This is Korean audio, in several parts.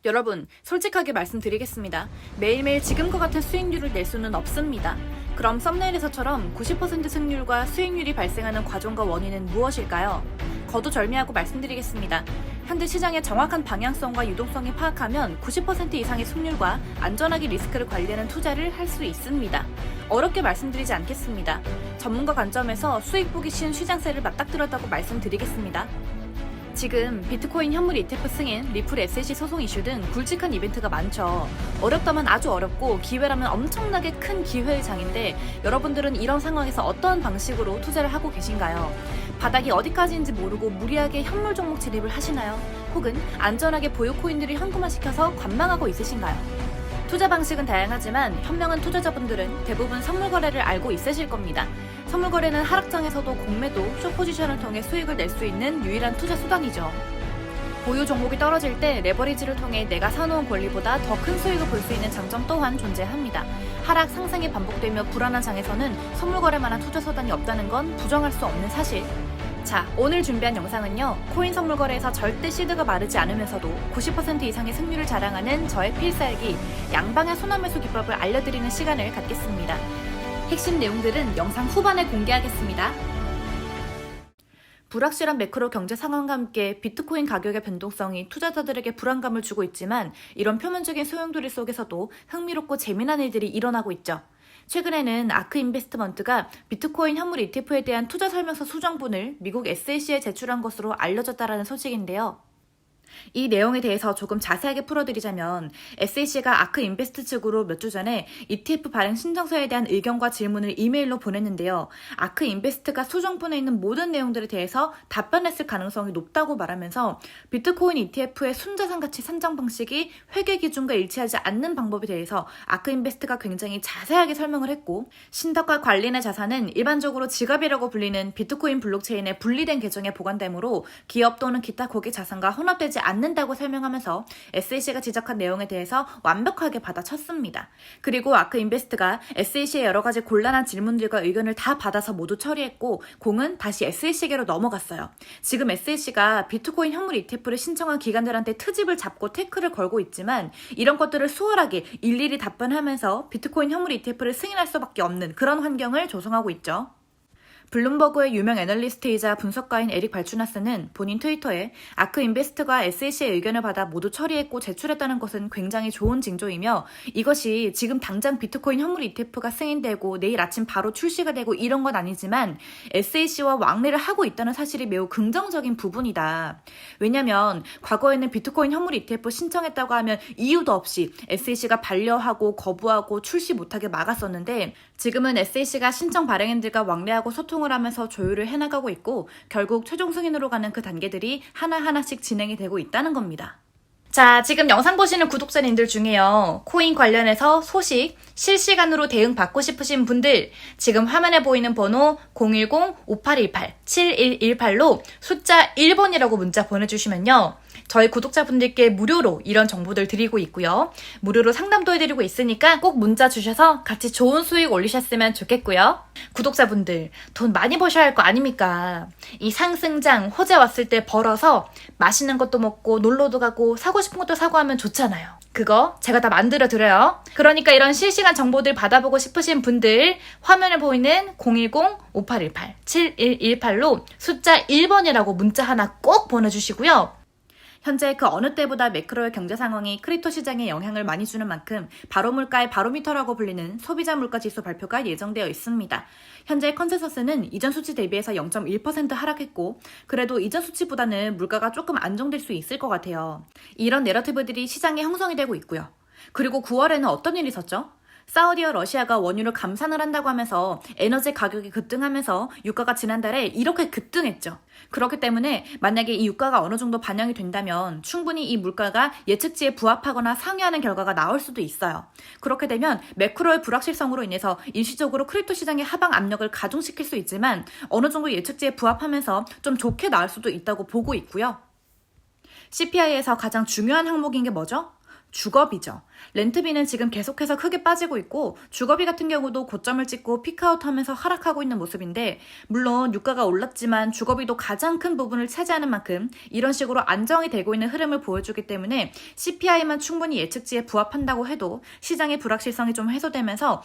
여러분, 솔직하게 말씀드리겠습니다. 매일매일 지금과 같은 수익률을 낼 수는 없습니다. 그럼 썸네일에서처럼 90% 승률과 수익률이 발생하는 과정과 원인은 무엇일까요? 거두절미하고 말씀드리겠습니다. 현재 시장의 정확한 방향성과 유동성이 파악하면 90% 이상의 승률과 안전하게 리스크를 관리하는 투자를 할 수 있습니다. 어렵게 말씀드리지 않겠습니다. 전문가 관점에서 수익 보기 쉬운 시장세를 맞닥뜨렸다고 말씀드리겠습니다. 지금 비트코인 현물 ETF 승인, 리플 SEC 소송 이슈 등 굵직한 이벤트가 많죠. 어렵다면 아주 어렵고 기회라면 엄청나게 큰 기회의 장인데 여러분들은 이런 상황에서 어떤 방식으로 투자를 하고 계신가요? 바닥이 어디까지인지 모르고 무리하게 현물 종목 진입을 하시나요? 혹은 안전하게 보유 코인들을 현금화시켜서 관망하고 있으신가요? 투자 방식은 다양하지만 현명한 투자자분들은 대부분 선물 거래를 알고 있으실 겁니다. 선물 거래는 하락장에서도 공매도, 숏포지션을 통해 수익을 낼 수 있는 유일한 투자 수단이죠. 보유 종목이 떨어질 때 레버리지를 통해 내가 사놓은 권리보다 더 큰 수익을 볼 수 있는 장점 또한 존재합니다. 하락 상승이 반복되며 불안한 장에서는 선물 거래만한 투자 수단이 없다는 건 부정할 수 없는 사실. 자, 오늘 준비한 영상은요, 코인 선물 거래에서 절대 시드가 마르지 않으면서도 90% 이상의 승률을 자랑하는 저의 필살기 양방향 손환매수 기법을 알려드리는 시간을 갖겠습니다. 핵심 내용들은 영상 후반에 공개하겠습니다. 불확실한 매크로 경제 상황과 함께 비트코인 가격의 변동성이 투자자들에게 불안감을 주고 있지만 이런 표면적인 소용돌이 속에서도 흥미롭고 재미난 일들이 일어나고 있죠. 최근에는 아크 인베스트먼트가 비트코인 현물 ETF에 대한 투자 설명서 수정본을 미국 SEC에 제출한 것으로 알려졌다라는 소식인데요. 이 내용에 대해서 조금 자세하게 풀어드리자면 SEC가 아크 인베스트 측으로 몇 주 전에 ETF 발행 신청서에 대한 의견과 질문을 이메일로 보냈는데요. 아크 인베스트가 수정본에 있는 모든 내용들에 대해서 답변했을 가능성이 높다고 말하면서 비트코인 ETF의 순자산 가치 산정 방식이 회계 기준과 일치하지 않는 방법에 대해서 아크 인베스트가 굉장히 자세하게 설명을 했고, 신탁과 관련의 자산은 일반적으로 지갑이라고 불리는 비트코인 블록체인의 분리된 계정에 보관되므로 기업 또는 기타 고객 자산과 혼합되지 않는다고 설명하면서 SEC가 지적한 내용에 대해서 완벽하게 받아쳤습니다. 그리고 아크 인베스트가 SEC의 여러 가지 곤란한 질문들과 의견을 다 받아서 모두 처리했고 공은 다시 SEC에게로 넘어갔어요. 지금 SEC가 비트코인 현물 ETF를 신청한 기관들한테 트집을 잡고 태클을 걸고 있지만 이런 것들을 수월하게 일일이 답변하면서 비트코인 현물 ETF를 승인할 수밖에 없는 그런 환경을 조성하고 있죠. 블룸버그의 유명 애널리스트이자 분석가인 에릭 발추나스는 본인 트위터에 아크 인베스트가 SEC의 의견을 받아 모두 처리했고 제출했다는 것은 굉장히 좋은 징조이며 이것이 지금 당장 비트코인 현물 ETF가 승인되고 내일 아침 바로 출시가 되고 이런 건 아니지만 SEC와 왕래를 하고 있다는 사실이 매우 긍정적인 부분이다. 왜냐면 과거에는 비트코인 현물 ETF 신청했다고 하면 이유도 없이 SEC가 반려하고 거부하고 출시 못하게 막았었는데 지금은 SEC가 신청 발행인들과 왕래하고 소통을 하면서 조율을 해나가고 있고 결국 최종 승인으로 가는 그 단계들이 하나하나씩 진행이 되고 있다는 겁니다. 자, 지금 영상 보시는 구독자님들 중에요. 코인 관련해서 소식, 실시간으로 대응 받고 싶으신 분들 지금 화면에 보이는 번호 010-5818-7118로 숫자 1번이라고 문자 보내주시면요. 저희 구독자분들께 무료로 이런 정보들 드리고 있고요. 무료로 상담도 해드리고 있으니까 꼭 문자 주셔서 같이 좋은 수익 올리셨으면 좋겠고요. 구독자분들 돈 많이 버셔야 할 거 아닙니까? 이 상승장 호재 왔을 때 벌어서 맛있는 것도 먹고 놀러도 가고 사고 싶은 것도 사고 하면 좋잖아요. 그거 제가 다 만들어 드려요. 그러니까 이런 실시간 정보들 받아보고 싶으신 분들 화면에 보이는 010-5818-7118로 숫자 1번이라고 문자 하나 꼭 보내주시고요. 현재 그 어느 때보다 매크로의 경제 상황이 크립토 시장에 영향을 많이 주는 만큼 바로물가의 바로미터라고 불리는 소비자 물가 지수 발표가 예정되어 있습니다. 현재 컨센서스는 이전 수치 대비해서 0.1% 하락했고 그래도 이전 수치보다는 물가가 조금 안정될 수 있을 것 같아요. 이런 내러티브들이 시장에 형성이 되고 있고요. 그리고 9월에는 어떤 일이 있었죠? 사우디와 러시아가 원유를 감산을 한다고 하면서 에너지 가격이 급등하면서 유가가 지난달에 이렇게 급등했죠. 그렇기 때문에 만약에 이 유가가 어느 정도 반영이 된다면 충분히 이 물가가 예측치에 부합하거나 상회하는 결과가 나올 수도 있어요. 그렇게 되면 매크로의 불확실성으로 인해서 일시적으로 크립토 시장의 하방 압력을 가중시킬 수 있지만 어느 정도 예측치에 부합하면서 좀 좋게 나올 수도 있다고 보고 있고요. CPI에서 가장 중요한 항목인 게 뭐죠? 주거비죠. 렌트비는 지금 계속해서 크게 빠지고 있고 주거비 같은 경우도 고점을 찍고 피크아웃하면서 하락하고 있는 모습인데, 물론 유가가 올랐지만 주거비도 가장 큰 부분을 차지하는 만큼 이런 식으로 안정이 되고 있는 흐름을 보여주기 때문에 CPI만 충분히 예측치에 부합한다고 해도 시장의 불확실성이 좀 해소되면서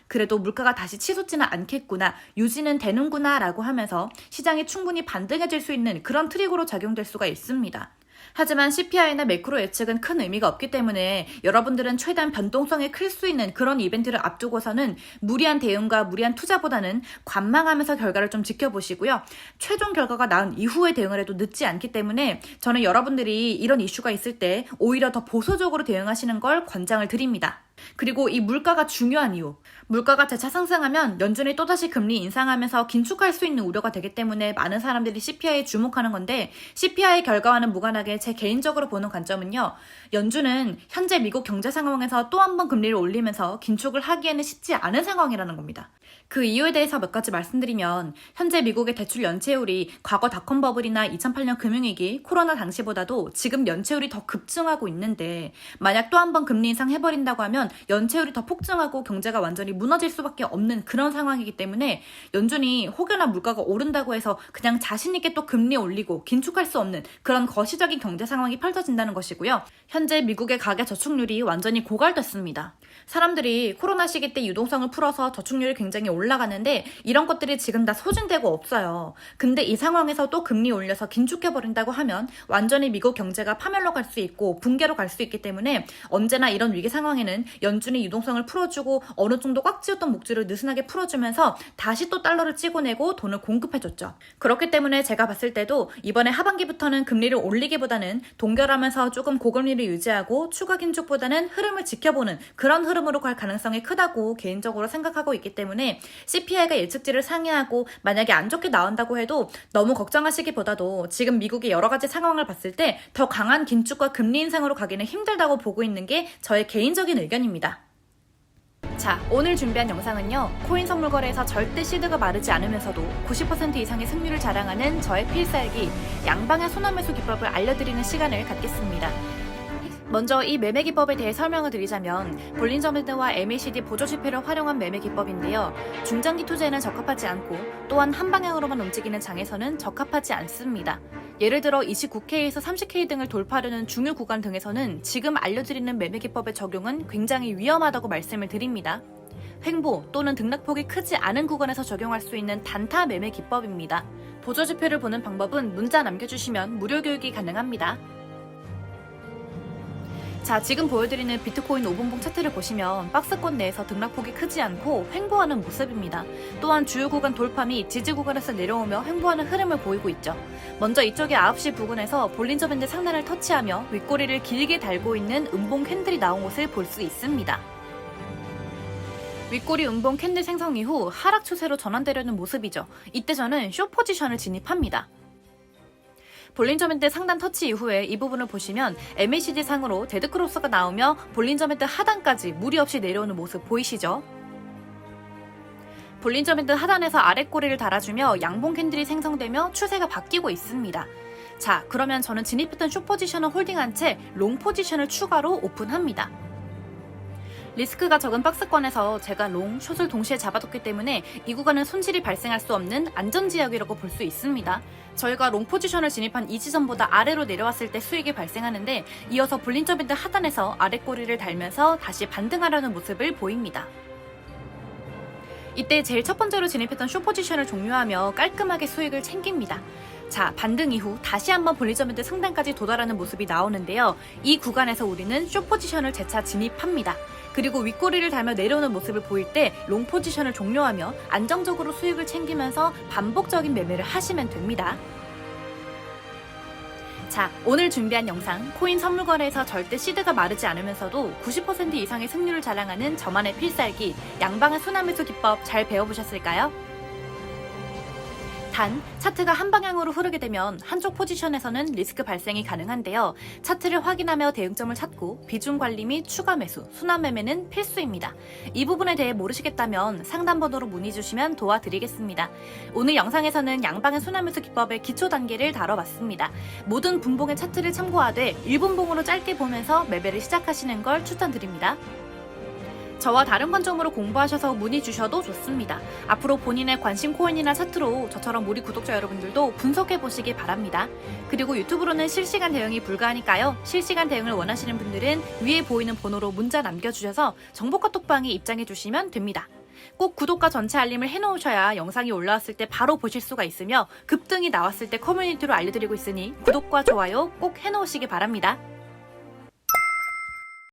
그래도 물가가 다시 치솟지는 않겠구나, 유지는 되는구나 라고 하면서 시장이 충분히 반등해질 수 있는 그런 트리거로 작용될 수가 있습니다. 하지만 CPI나 매크로 예측은 큰 의미가 없기 때문에 여러분들은 최대한 변동성이 클 수 있는 그런 이벤트를 앞두고서는 무리한 대응과 무리한 투자보다는 관망하면서 결과를 좀 지켜보시고요. 최종 결과가 나온 이후에 대응을 해도 늦지 않기 때문에 저는 여러분들이 이런 이슈가 있을 때 오히려 더 보수적으로 대응하시는 걸 권장을 드립니다. 그리고 이 물가가 중요한 이유, 물가가 재차 상승하면 연준이 또다시 금리 인상하면서 긴축할 수 있는 우려가 되기 때문에 많은 사람들이 CPI에 주목하는 건데, CPI 결과와는 무관하게 제 개인적으로 보는 관점은요, 연준은 현재 미국 경제 상황에서 또 한 번 금리를 올리면서 긴축을 하기에는 쉽지 않은 상황이라는 겁니다. 그 이유에 대해서 몇 가지 말씀드리면, 현재 미국의 대출 연체율이 과거 닷컴 버블이나 2008년 금융위기, 코로나 당시보다도 지금 연체율이 더 급증하고 있는데, 만약 또 한 번 금리 인상 해버린다고 하면 연체율이 더 폭증하고 경제가 완전히 무너질 수밖에 없는 그런 상황이기 때문에 연준이 혹여나 물가가 오른다고 해서 그냥 자신있게 또 금리 올리고 긴축할 수 없는 그런 거시적인 경제 상황이 펼쳐진다는 것이고요. 현재 미국의 가계 저축률이 완전히 고갈됐습니다. 사람들이 코로나 시기 때 유동성을 풀어서 저축률이 굉장히 올라가는데 이런 것들이 지금 다 소진되고 없어요. 근데 이 상황에서 또 금리 올려서 긴축해버린다고 하면 완전히 미국 경제가 파멸로 갈 수 있고 붕괴로 갈 수 있기 때문에 언제나 이런 위기 상황에는 연준이 유동성을 풀어주고 어느 정도 꽉 쥐었던 목줄을 느슨하게 풀어주면서 다시 또 달러를 찍어내고 돈을 공급해줬죠. 그렇기 때문에 제가 봤을 때도 이번에 하반기부터는 금리를 올리기보다는 동결하면서 조금 고금리를 유지하고 추가 긴축보다는 흐름을 지켜보는 그런 흐름으로 갈 가능성이 크다고 개인적으로 생각하고 있기 때문에 CPI가 예측치를 상회하고 만약에 안 좋게 나온다고 해도 너무 걱정하시기보다도 지금 미국의 여러 가지 상황을 봤을 때 더 강한 긴축과 금리 인상으로 가기는 힘들다고 보고 있는 게 저의 개인적인 의견입니다. 자, 오늘 준비한 영상은요, 코인 선물 거래에서 절대 시드가 마르지 않으면서도 90% 이상의 승률을 자랑하는 저의 필살기 양방향 손아매수 기법을 알려드리는 시간을 갖겠습니다. 먼저 이 매매 기법에 대해 설명을 드리자면, 볼린저 밴드와 MACD 보조 지표를 활용한 매매 기법인데요. 중장기 투자에는 적합하지 않고 또한 한 방향으로만 움직이는 장에서는 적합하지 않습니다. 예를 들어 29K에서 30K 등을 돌파하려는 중요 구간 등에서는 지금 알려드리는 매매 기법의 적용은 굉장히 위험하다고 말씀을 드립니다. 횡보 또는 등락폭이 크지 않은 구간에서 적용할 수 있는 단타 매매 기법입니다. 보조 지표를 보는 방법은 문자 남겨주시면 무료 교육이 가능합니다. 자, 지금 보여드리는 비트코인 5분봉 차트를 보시면 박스권 내에서 등락폭이 크지 않고 횡보하는 모습입니다. 또한 주요 구간 돌파 및 지지 구간에서 내려오며 횡보하는 흐름을 보이고 있죠. 먼저 이쪽의 9시 부근에서 볼린저 밴드 상단을 터치하며 윗꼬리를 길게 달고 있는 음봉 캔들이 나온 것을 볼 수 있습니다. 윗꼬리 음봉 캔들 생성 이후 하락 추세로 전환되려는 모습이죠. 이때 저는 숏 포지션을 진입합니다. 볼린저 밴드 상단 터치 이후에 이 부분을 보시면 MACD 상으로 데드크로스가 나오며 볼린저 밴드 하단까지 무리 없이 내려오는 모습 보이시죠? 볼린저 밴드 하단에서 아랫꼬리를 달아주며 양봉 캔들이 생성되며 추세가 바뀌고 있습니다. 자, 그러면 저는 진입했던 숏 포지션을 홀딩한 채 롱 포지션을 추가로 오픈합니다. 리스크가 적은 박스권에서 제가 롱, 숏을 동시에 잡아뒀기 때문에 이 구간은 손실이 발생할 수 없는 안전지역이라고 볼 수 있습니다. 저희가 롱 포지션을 진입한 이 지점보다 아래로 내려왔을 때 수익이 발생하는데, 이어서 볼린저 밴드 하단에서 아랫꼬리를 달면서 다시 반등하려는 모습을 보입니다. 이때 제일 첫 번째로 진입했던 숏 포지션을 종료하며 깔끔하게 수익을 챙깁니다. 자, 반등 이후 다시 한번 볼린저 밴드 상단까지 도달하는 모습이 나오는데요. 이 구간에서 우리는 숏 포지션을 재차 진입합니다. 그리고 윗꼬리를 달며 내려오는 모습을 보일 때 롱 포지션을 종료하며 안정적으로 수익을 챙기면서 반복적인 매매를 하시면 됩니다. 자, 오늘 준비한 영상, 코인 선물 거래에서 절대 시드가 마르지 않으면서도 90% 이상의 승률을 자랑하는 저만의 필살기 양방향 순환매수 기법 잘 배워보셨을까요? 단, 차트가 한 방향으로 흐르게 되면 한쪽 포지션에서는 리스크 발생이 가능한데요. 차트를 확인하며 대응점을 찾고 비중 관리 및 추가 매수, 순환 매매는 필수입니다. 이 부분에 대해 모르시겠다면 상담 번호로 문의 주시면 도와드리겠습니다. 오늘 영상에서는 양방의 순환 매수 기법의 기초 단계를 다뤄봤습니다. 모든 분봉의 차트를 참고하되 1분봉으로 짧게 보면서 매매를 시작하시는 걸 추천드립니다. 저와 다른 관점으로 공부하셔서 문의 주셔도 좋습니다. 앞으로 본인의 관심 코인이나 차트로 저처럼 우리 구독자 여러분들도 분석해 보시기 바랍니다. 그리고 유튜브로는 실시간 대응이 불가하니까요. 실시간 대응을 원하시는 분들은 위에 보이는 번호로 문자 남겨주셔서 정보카톡방에 입장해 주시면 됩니다. 꼭 구독과 전체 알림을 해놓으셔야 영상이 올라왔을 때 바로 보실 수가 있으며 급등이 나왔을 때 커뮤니티로 알려드리고 있으니 구독과 좋아요 꼭 해놓으시기 바랍니다.